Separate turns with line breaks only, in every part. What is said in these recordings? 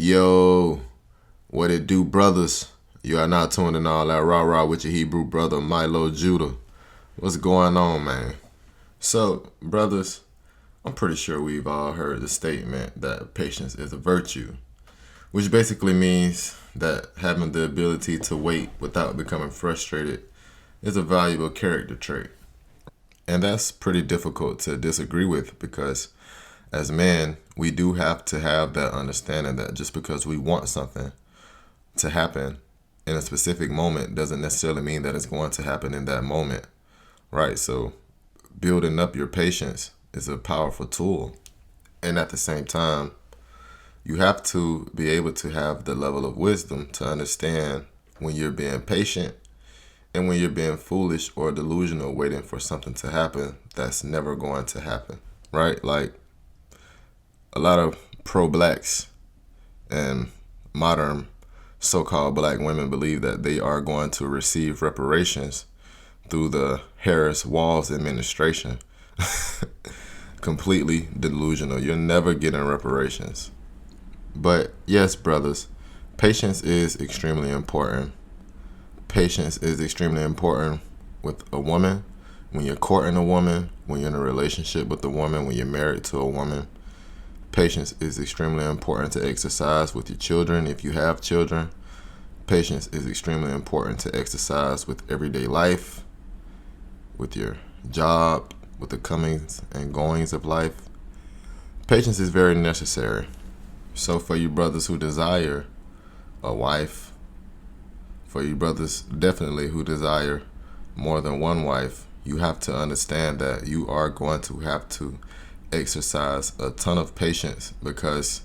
Yo, what it do, brothers? You are now tuned in all that rah-rah with your Hebrew brother, Milo Judah. What's going on, man? So, brothers, I'm pretty sure we've all heard the statement that patience is a virtue, which basically means that having the ability to wait without becoming frustrated is a valuable character trait. And that's pretty difficult to disagree with because as men, we do have to have that understanding that just because we want something to happen in a specific moment doesn't necessarily mean that it's going to happen in that moment, right? So building up your patience is a powerful tool. And at the same time, you have to be able to have the level of wisdom to understand when you're being patient and when you're being foolish or delusional waiting for something to happen that's never going to happen, right? Like a lot of pro-blacks and modern so-called black women believe that they are going to receive reparations through the Harris-Walz administration. Completely delusional. You're never getting reparations. But yes, brothers, patience is extremely important. Patience is extremely important with a woman, when you're courting a woman, when you're in a relationship with a woman, when you're married to a woman. Patience is extremely important to exercise with your children if you have children. Patience is extremely important to exercise with everyday life, with your job, with the comings and goings of life. Patience is very necessary. So for you brothers who desire a wife, for you brothers definitely who desire more than one wife, you have to understand that you are going to have to exercise a ton of patience because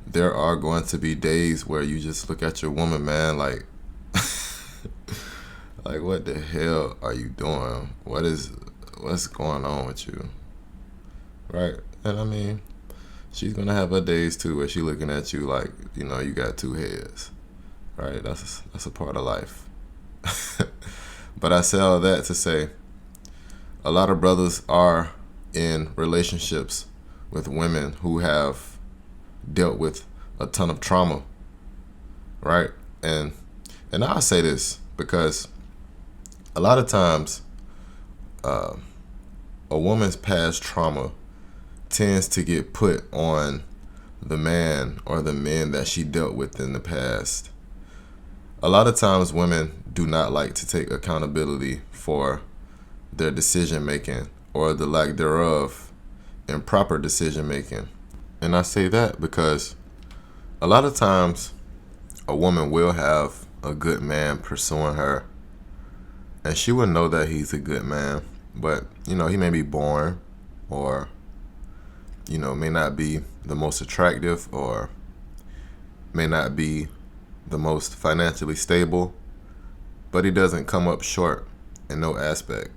there are going to be days where you just look at your woman, man, like like what the hell are you doing? What's going on with you? Right? And I mean, she's gonna have her days too where she looking at you like, you got two heads. Right? That's a part of life. But I say all that to say a lot of brothers are in relationships with women who have dealt with a ton of trauma, right? And I'll say this because a lot of times a woman's past trauma tends to get put on the man or the men that she dealt with in the past. A lot of times women do not like to take accountability for their decision making or the lack thereof in proper decision making. And I say that because a lot of times a woman will have a good man pursuing her and she will know that he's a good man, but he may be boring or may not be the most attractive or may not be the most financially stable, but he doesn't come up short in no aspect.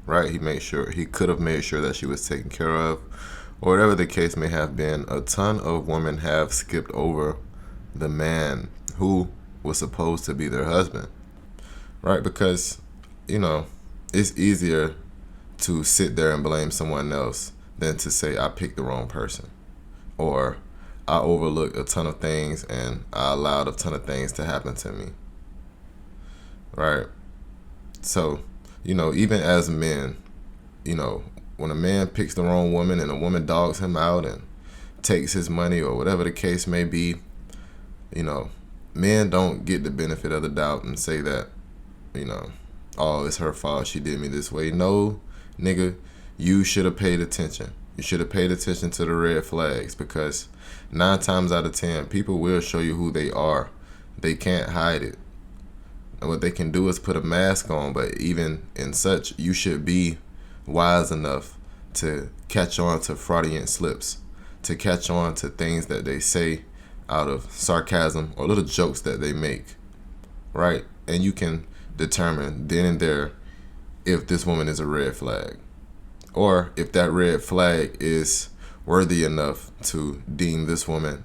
Right? He could have made sure that she was taken care of, or whatever the case may have been. A ton of women have skipped over the man who was supposed to be their husband, right? Because, it's easier to sit there and blame someone else than to say, I picked the wrong person, or I overlooked a ton of things and I allowed a ton of things to happen to me, right? So, even as men, when a man picks the wrong woman and a woman dogs him out and takes his money or whatever the case may be, men don't get the benefit of the doubt and say that, oh, it's her fault. She did me this way. No, nigga, you should have paid attention. You should have paid attention to the red flags because 9 times out of 10, people will show you who they are. They can't hide it. And what they can do is put a mask on, but even in such, you should be wise enough to catch on to fraudulent slips, to catch on to things that they say out of sarcasm or little jokes that they make, right? And you can determine then and there if this woman is a red flag or if that red flag is worthy enough to deem this woman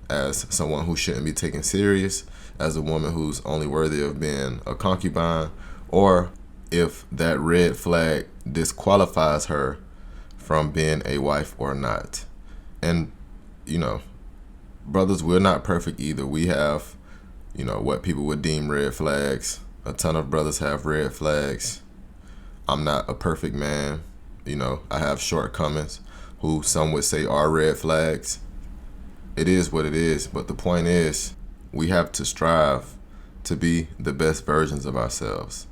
as someone who shouldn't be taken serious, as a woman who's only worthy of being a concubine, or if that red flag disqualifies her from being a wife or not. And, brothers, we're not perfect either. We have, what people would deem red flags. A ton of brothers have red flags. I'm not a perfect man. I have shortcomings who some would say are red flags. It is what it is. But the point is, we have to strive to be the best versions of ourselves.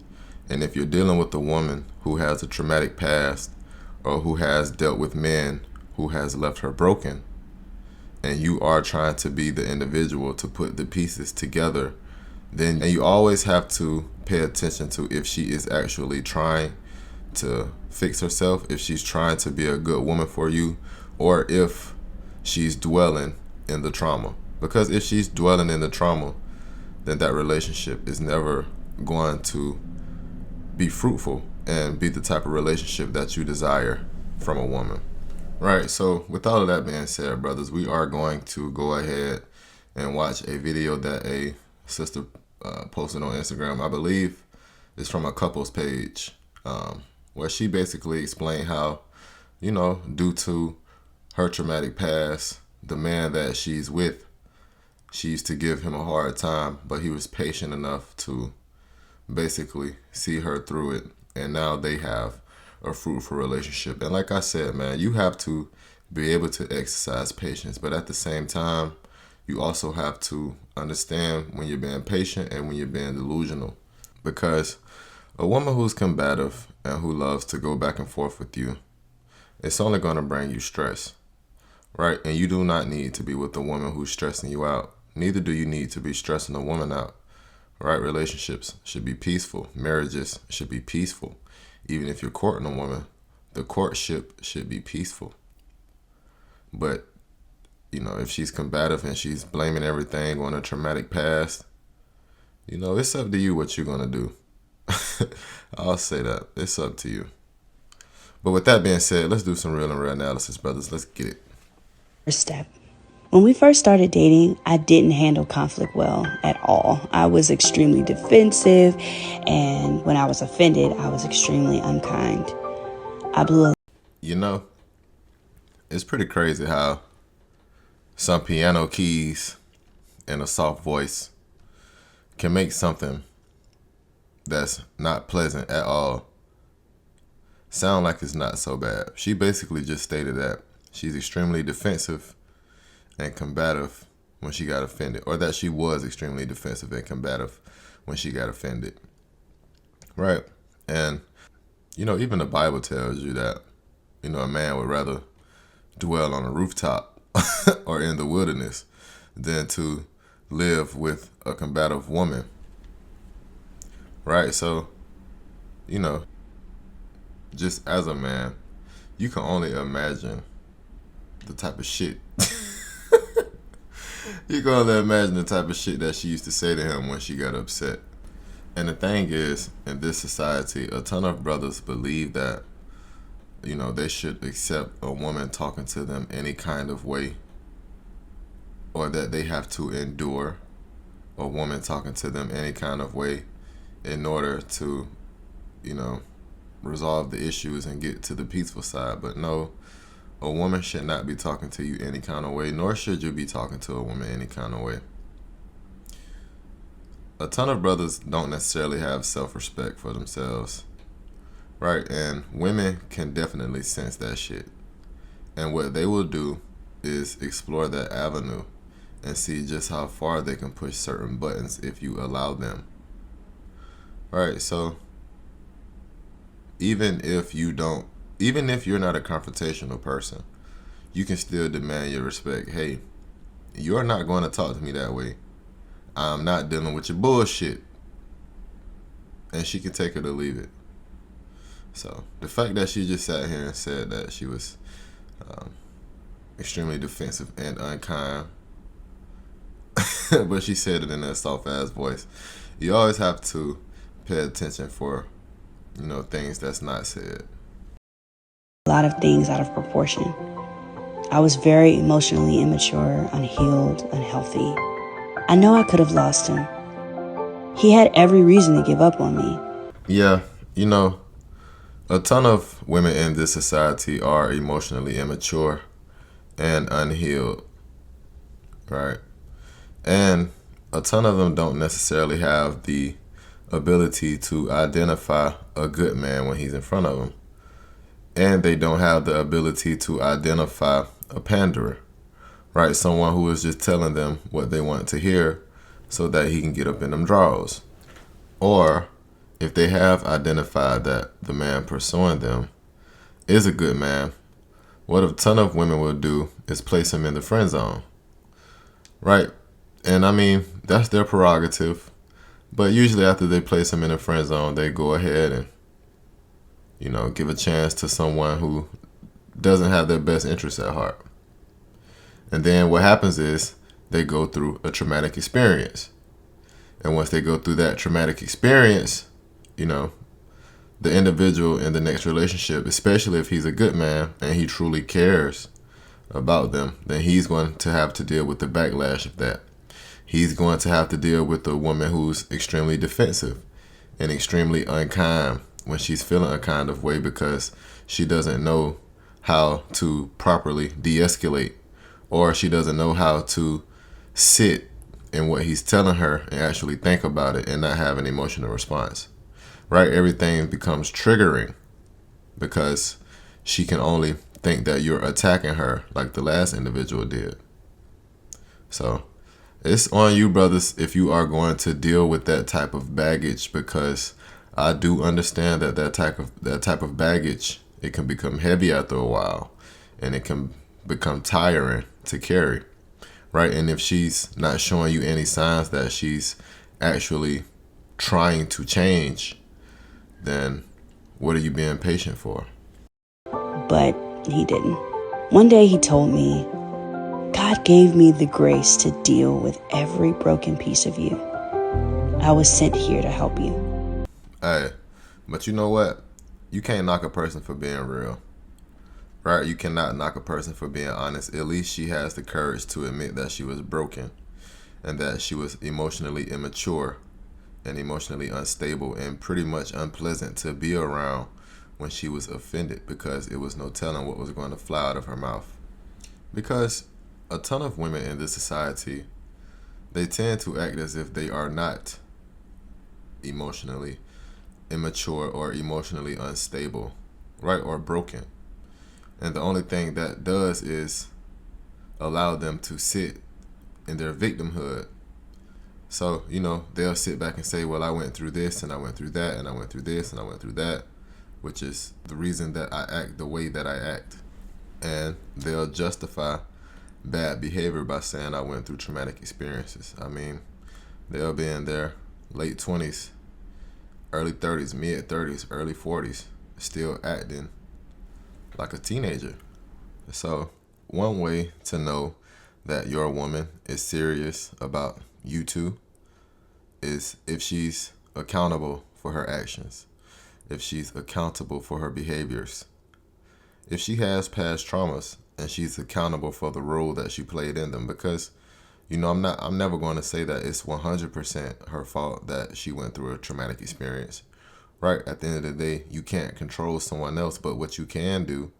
And if you're dealing with a woman who has a traumatic past or who has dealt with men who has left her broken, and you are trying to be the individual to put the pieces together, then you always have to pay attention to if she is actually trying to fix herself, if she's trying to be a good woman for you, or if she's dwelling in the trauma. Because if she's dwelling in the trauma, then that relationship is never going to be fruitful and be the type of relationship that you desire from a woman. Right, so with all of that being said, brothers, we are going to go ahead and watch a video that a sister posted on Instagram. I believe it's from a couples page, where she basically explained how, due to her traumatic past, the man that she's with, she used to give him a hard time, but he was patient enough to basically see her through it, and now they have a fruitful relationship. And like I said, man, you have to be able to exercise patience, but at the same time, you also have to understand when you're being patient and when you're being delusional. Because a woman who's combative and who loves to go back and forth with you, it's only going to bring you stress, right? And you do not need to be with a woman who's stressing you out. Neither do you need to be stressing a woman out, right? Relationships should be peaceful. Marriages should be peaceful. Even if you're courting a woman, the courtship should be peaceful. But, if she's combative and she's blaming everything on a traumatic past, it's up to you what you're going to do. I'll say that. It's up to you. But with that being said, let's do some real and real analysis, brothers. Let's get it.
First step. When we first started dating, I didn't handle conflict well at all. I was extremely defensive, and when I was offended, I was extremely unkind. I blew a...
It's pretty crazy how some piano keys and a soft voice can make something that's not pleasant at all sound like it's not so bad. She basically just stated that she's extremely defensive and combative when she got offended, or that she was extremely defensive and combative when she got offended. Right. And, even the Bible tells you that, a man would rather dwell on a rooftop or in the wilderness than to live with a combative woman. Right. So, just as a man, you can only imagine the type of shit. You can only imagine the type of shit that she used to say to him when she got upset. And the thing is, in this society, a ton of brothers believe that, they should accept a woman talking to them any kind of way, or that they have to endure a woman talking to them any kind of way in order to, resolve the issues and get to the peaceful side. But no, a woman should not be talking to you any kind of way, nor should you be talking to a woman any kind of way. A ton of brothers don't necessarily have self-respect for themselves, right? And women can definitely sense that shit. And what they will do is explore that avenue and see just how far they can push certain buttons if you allow them. Right, so even if you're not a confrontational person, you can still demand your respect. Hey, you're not going to talk to me that way. I'm not dealing with your bullshit. And she can take it or leave it. So the fact that she just sat here and said that she was extremely defensive and unkind, but she said it in that soft ass voice. You always have to pay attention for, things that's not said.
A lot of things out of proportion. I was very emotionally immature, unhealed, unhealthy. I know I could have lost him. He had every reason to give up on me.
Yeah, a ton of women in this society are emotionally immature and unhealed. right? And a ton of them don't necessarily have the ability to identify a good man when he's in front of them. And they don't have the ability to identify a panderer, right? Someone who is just telling them what they want to hear so that he can get up in them draws. Or if they have identified that the man pursuing them is a good man, what a ton of women will do is place him in the friend zone, right? And I mean, that's their prerogative. But usually after they place him in the friend zone, they go ahead and, give a chance to someone who doesn't have their best interests at heart. And then what happens is they go through a traumatic experience. And once they go through that traumatic experience, the individual in the next relationship, especially if he's a good man and he truly cares about them, then he's going to have to deal with the backlash of that. He's going to have to deal with a woman who's extremely defensive and extremely unkind when she's feeling a kind of way because she doesn't know how to properly de-escalate, or she doesn't know how to sit in what he's telling her and actually think about it and not have an emotional response. Right? Everything becomes triggering because she can only think that you're attacking her like the last individual did. So it's on you, brothers, if you are going to deal with that type of baggage, because I do understand that that type of baggage, it can become heavy after a while and it can become tiring to carry. Right? And if she's not showing you any signs that she's actually trying to change, then what are you being patient for?
But he didn't. One day he told me, God gave me the grace to deal with every broken piece of you. I was sent here to help you.
Hey, but you know what? You can't knock a person for being real. Right? You cannot knock a person for being honest. At least she has the courage to admit that she was broken and that she was emotionally immature and emotionally unstable and pretty much unpleasant to be around when she was offended, because it was no telling what was going to fly out of her mouth. Because a ton of women in this society, they tend to act as if they are not emotionally immature or emotionally unstable, right? Or broken. And the only thing that does is allow them to sit in their victimhood. So, they'll sit back and say, well, I went through this and I went through that and I went through this and I went through that, which is the reason that I act the way that I act. And they'll justify bad behavior by saying I went through traumatic experiences. I mean, they'll be in their late 20s, early 30s, mid 30s, early 40s, still acting like a teenager. So one way to know that your woman is serious about you two is if she's accountable for her actions, if she's accountable for her behaviors, if she has past traumas and she's accountable for the role that she played in them. Because I'm never going to say that it's 100% her fault that she went through a traumatic experience. Right? At the end of the day, you can't control someone else, but what you can do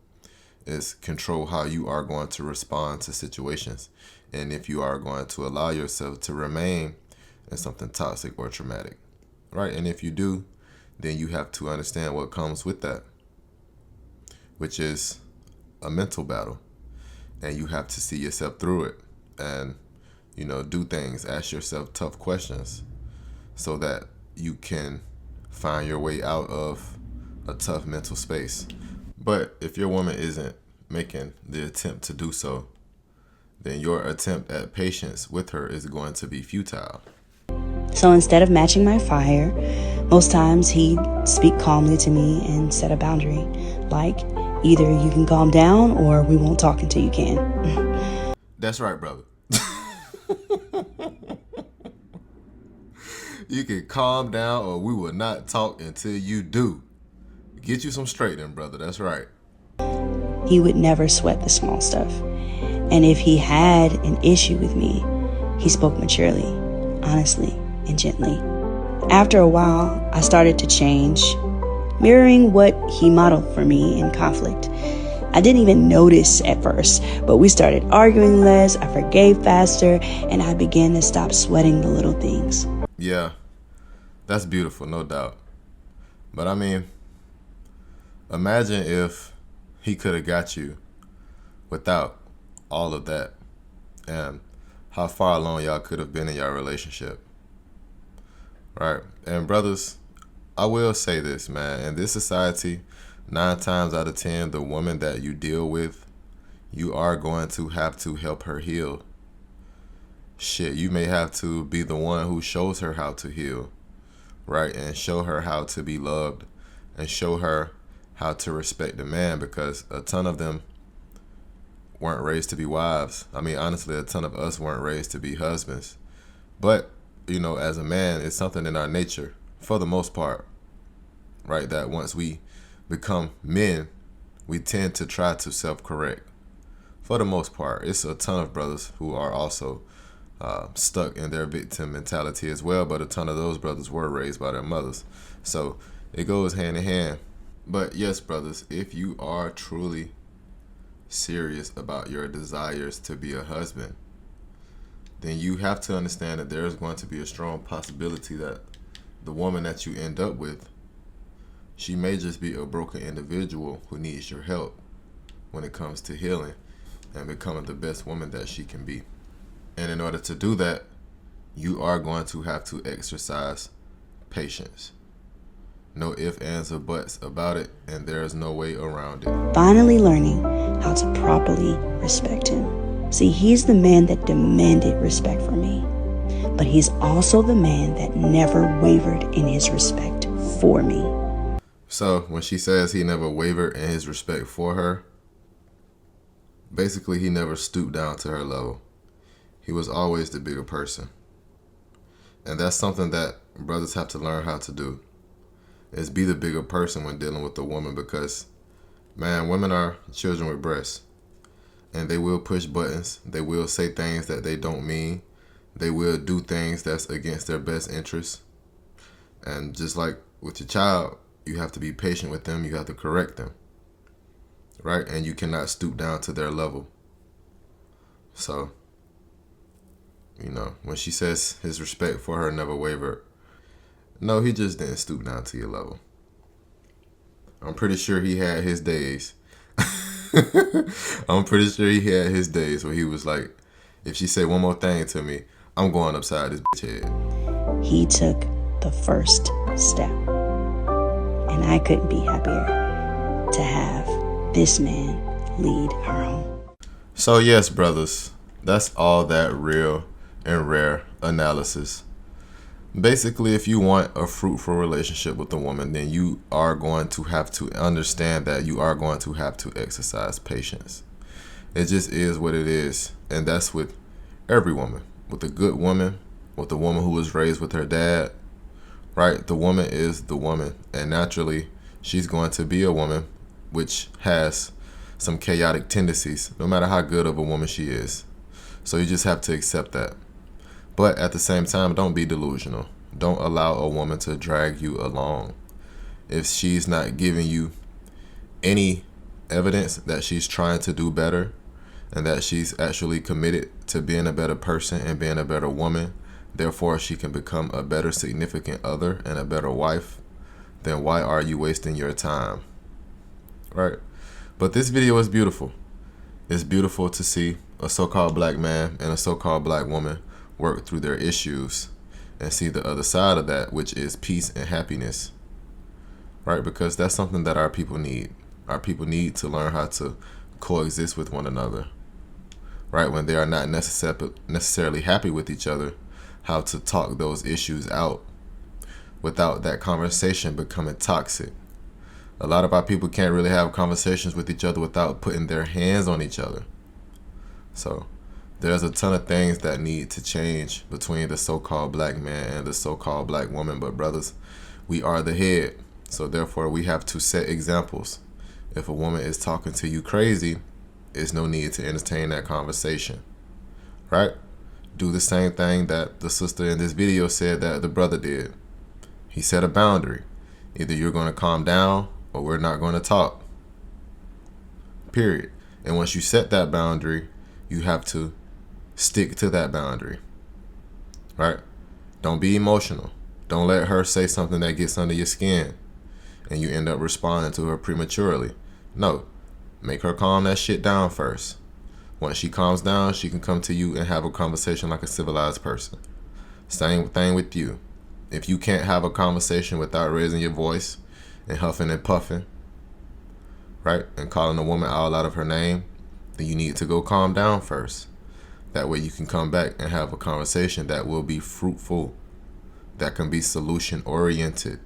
is control how you are going to respond to situations, and if you are going to allow yourself to remain in something toxic or traumatic, right? And if you do, then you have to understand what comes with that, which is a mental battle, and you have to see yourself through it and do things, ask yourself tough questions so that you can find your way out of a tough mental space. But if your woman isn't making the attempt to do so, then your attempt at patience with her is going to be futile.
So instead of matching my fire, most times he'd speak calmly to me and set a boundary. Like, either you can calm down or we won't talk until you can.
That's right, brother. You can calm down or we will not talk until you do. Get you some straightening, brother. That's right.
He would never sweat the small stuff. And if he had an issue with me, he spoke maturely, honestly, and gently. After a while, I started to change, mirroring what he modeled for me in conflict. I didn't even notice at first, but we started arguing less, I forgave faster, and I began to stop sweating the little things.
Yeah, that's beautiful, no doubt. But I mean, imagine if he could have got you without all of that, and how far along y'all could have been in your relationship. Right? And brothers, I will say this, man. In this society, 9 times out of 10, the woman that you deal with, you are going to have to help her heal. Shit, you may have to be the one who shows her how to heal, right? And show her how to be loved, and show her how to respect the man, because a ton of them weren't raised to be wives. I mean, honestly, a ton of us weren't raised to be husbands. But, as a man, it's something in our nature, for the most part, right? That once we become men, we tend to try to self-correct. For the most part, it's a ton of brothers who are also stuck in their victim mentality as well, but a ton of those brothers were raised by their mothers. So it goes hand in hand. But yes, brothers, if you are truly serious about your desires to be a husband, then you have to understand that there is going to be a strong possibility that the woman that you end up with, she may just be a broken individual who needs your help when it comes to healing and becoming the best woman that she can be. And in order to do that, you are going to have to exercise patience. No ifs, ands, or buts about it, and there is no way around it.
Finally learning how to properly respect him. See, he's the man that demanded respect from me, but he's also the man that never wavered in his respect for me.
So when she says he never wavered in his respect for her, basically he never stooped down to her level. He was always the bigger person. And that's something that brothers have to learn how to do, is be the bigger person when dealing with a woman, because, man, women are children with breasts. And they will push buttons. They will say things that they don't mean. They will do things that's against their best interests. And just like with your child, you have to be patient with them. You have to correct them, right? And you cannot stoop down to their level. So, when she says his respect for her never wavered, no, he just didn't stoop down to your level. I'm pretty sure he had his days. I'm pretty sure he had his days where he was like, if she say one more thing to me, I'm going upside this bitch head.
He took the first step. And I couldn't be happier to have this man lead our home.
So yes, brothers, that's all that real and rare analysis. Basically, if you want a fruitful relationship with a woman, then you are going to have to understand that you are going to have to exercise patience. It just is what it is. And that's with every woman. With a good woman, with a woman who was raised with her dad, right? The woman is the woman. And naturally, she's going to be a woman which has some chaotic tendencies, no matter how good of a woman she is. So you just have to accept that. But at the same time, don't be delusional. Don't allow a woman to drag you along. If she's not giving you any evidence that she's trying to do better and that she's actually committed to being a better person and being a better woman, therefore she can become a better significant other and a better wife, then why are you wasting your time? Right? But this video is beautiful. It's beautiful to see a so-called black man and a so-called black woman work through their issues and see the other side of that, which is peace and happiness, right? Because that's something that our people need. Our people need to learn how to coexist with one another, right? When they are not necessarily happy with each other, how to talk those issues out without that conversation becoming toxic. A lot of our people can't really have conversations with each other without putting their hands on each other. So there's a ton of things that need to change between the so-called black man and the so-called black woman. But brothers, we are the head. So therefore we have to set examples. If a woman is talking to you crazy, there's no need to entertain that conversation, right? Do the same thing that the sister in this video said that the brother did. He set a boundary. Either you're going to calm down or we're not going to talk. Period. And once you set that boundary, you have to stick to that boundary. Right? Don't be emotional. Don't let her say something that gets under your skin and you end up responding to her prematurely. No. Make her calm that shit down first. Once she calms down, she can come to you and have a conversation like a civilized person. Same thing with you. If you can't have a conversation without raising your voice and huffing and puffing, right, and calling a woman out of her name, then you need to go calm down first. That way you can come back and have a conversation that will be fruitful, that can be solution oriented,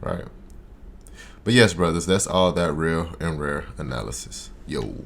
right? But yes, brothers, that's all that real and rare analysis. Yo.